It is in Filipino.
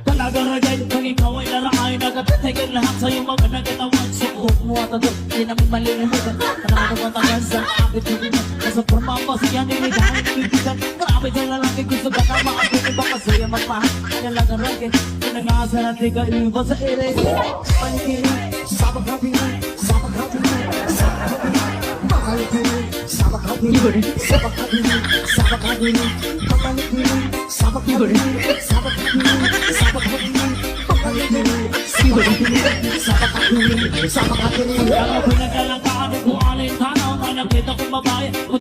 Talagang ragay kung ikaw ay laraay, nagkatagal lahat sa'yo mga nagatawan. Suot mo at ito, di namin malilimutan. Marami matagal sa akin tulinan. Nasa forma pa siya niligahan ng ibigan. Marami sa lalaki gusto ka na maakit. Iba kasi ang magmahal, kaya lang ang ragay. Pinag-aasa natin ka iba sa ere. Panikiri, sabag kapingin, sabag kapingin, sabag kapingin. Makalikiri, sabag kapingin, sabag kapingin, sabag kapingin. Makalikiri, sabag kapingin, sabag kapingin, sabag kapingin. Makalikiri, sabag kapingin, sabag kapingin, sabag kapingin. Kaya pinagalang ka kung alin tanaw na nakita kong babae.